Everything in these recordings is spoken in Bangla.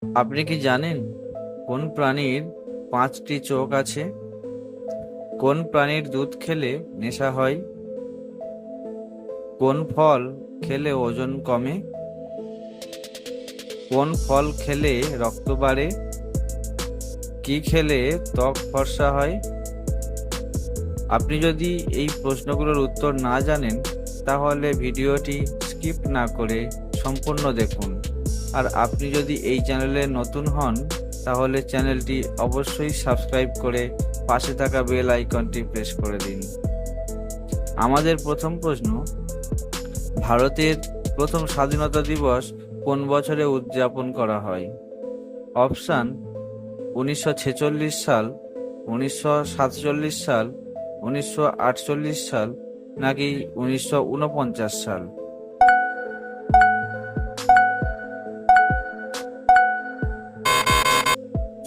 আপনি কি জানেন কোন প্রাণীর 5টি চোখ আছে? কোন প্রাণীর দুধ খেলে নেশা হয়? কোন ফল খেলে ওজন কমে? কোন ফল খেলে রক্ত বাড়ে? কি খেলে ত্বক ফর্সা হয়? আপনি যদি এই প্রশ্নগুলোর উত্তর না জানেন, তাহলে ভিডিওটি স্কিপ না করে সম্পূর্ণ দেখুন। আর আপনি যদি এই চ্যানেলে নতুন হন, তাহলে চ্যানেলটি অবশ্যই সাবস্ক্রাইব করে পাশে থাকা বেল আইকনটি প্রেস করে দিন। আমাদের প্রথম প্রশ্ন, ভারতের প্রথম স্বাধীনতা দিবস কোন বছরে উদযাপন করা হয়? অপশান: 1946 সাল, 1947 সাল, 1948 সাল, নাকি 1949 সাল?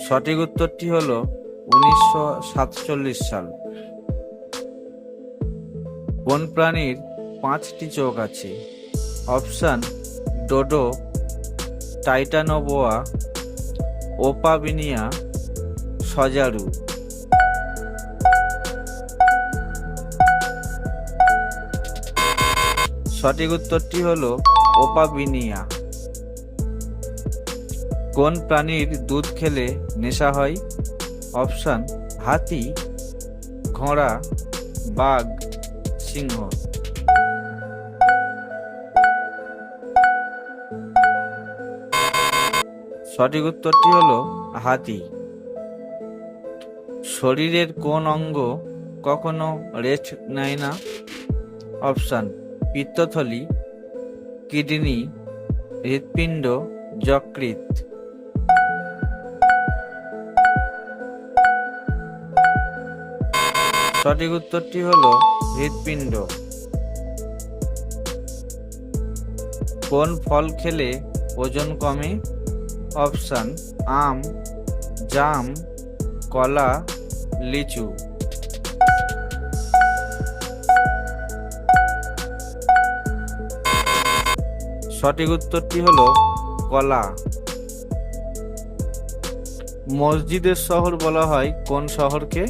সঠিক উত্তরটি হলো 1947 সাল। কোন প্রাণীর 5টি চোখ আছে? Option: Dodo, Titanoboa, ওপাবিনিয়া, সজারু। সঠিক উত্তরটি হলো ওপাবিনিয়া। কোন প্রাণীর দুধ খেলে নেশা হয়? অপশান: হাতি, ঘোড়া, বাঘ, সিংহ। সঠিক উত্তরটি হলো হাতি। শরীরের কোন অঙ্গ কখনো রেস্ট নেয় না? অপশান: পিত্তথলি, কিডনি, হৃৎপিণ্ড, যকৃৎ। সঠিক উত্তরটি হলো হৃৎপিণ্ড। কোন ফল খেলে ওজন কমে? অপশান: আম, জাম, কলা, লিচু। সঠিক উত্তরটি হলো কলা। মসজিদের শহর বলা হয় কোন শহরকে?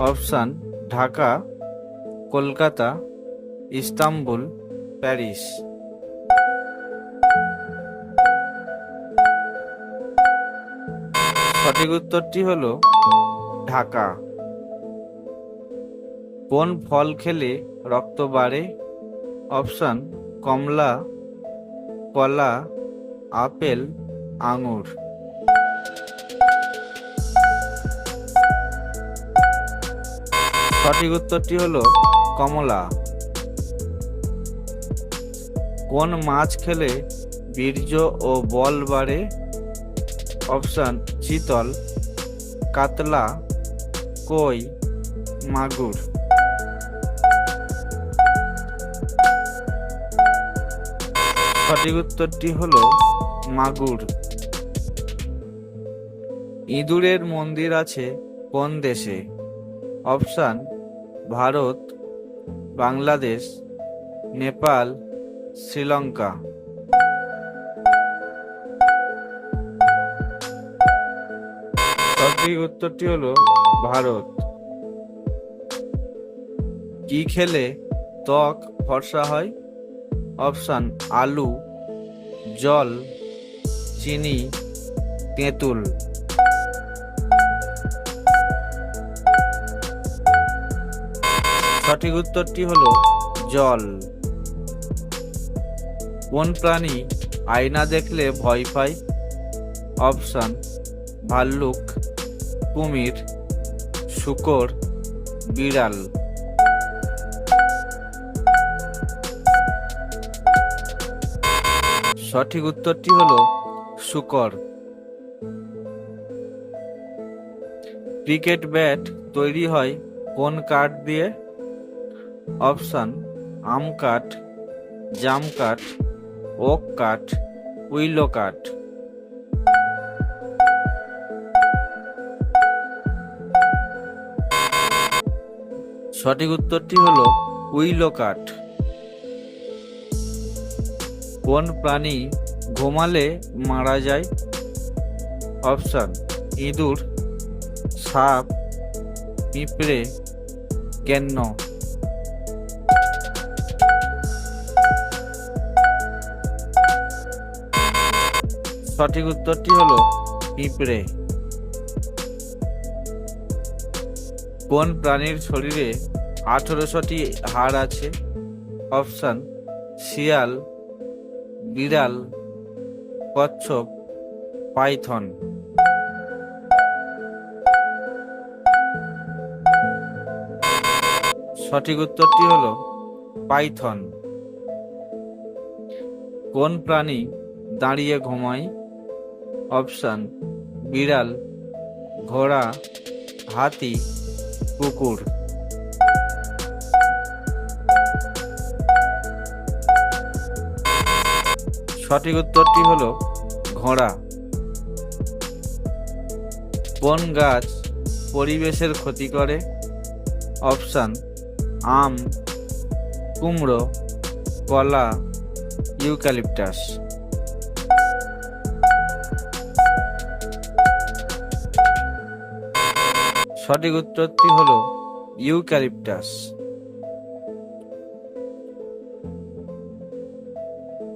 Option: Dhaka, Kolkata, Istanbul, Paris. সঠিক উত্তরটি হলো ঢাকা। কোন ফল খেলে রক্ত বাড়ে? অপশান: কমলা, কলা, আপেল, আঙুর। সঠিক উত্তরটি হলো কমলা। কোন মাছ খেলে বীর্য ও বল বাড়ে? অপশান: চিতল, কাতলা, কই, মাগুর। সঠিক উত্তরটি হলো মাগুর। ইঁদুরের মন্দির আছে কোন দেশে? অপশান: ভারত, বাংলাদেশ, নেপাল, শ্রীলঙ্কা। সঠিক উত্তরটি হলো ভারত। কি খেলে ত্বক ফর্সা হয়? অপশান: আলু, জল, চিনি, তেঁতুল। সঠিক উত্তরটি হলো জল। কোন প্রাণী আয়না দেখলে ভয় পায়? অপশান: ভাল্লুক, কুমির, শূকর, বিড়াল। সঠিক উত্তরটি হলো শূকর। ক্রিকেট ব্যাট তৈরি হয় কোন কাঠ দিয়ে? অপশান: আম কাঠ, জাম কাঠ, ওক কাঠ, উইলো কাঠ। সঠিক উত্তরটি হলো উইলো কাঠ। কোন প্রাণী ঘুমালে মারা যায়? অপশন ইঁদুর, সাপ, পিঁপড়ে, কেন্ন। সঠিক উত্তরটি হলো পিঁপড়ে। কোন প্রাণীর শরীরে 1800টি হাড় আছে? অপশন শিয়াল, বিড়াল, কচ্ছপ, পাইথন। সঠিক উত্তরটি হলো পাইথন। কোন প্রাণী দাঁড়িয়ে ঘুমায়? অপশন বিড়াল, ঘোড়া, হাতি, কুকুর। সঠিক উত্তরটি হলো ঘোড়া। কোন গাছ পরিবেশের ক্ষতি করে? অপশন আম, কুমড়ো, কলা, ইউক্যালিপটাস। সঠিক উত্তরটি হলো ইউক্যালিপটাস।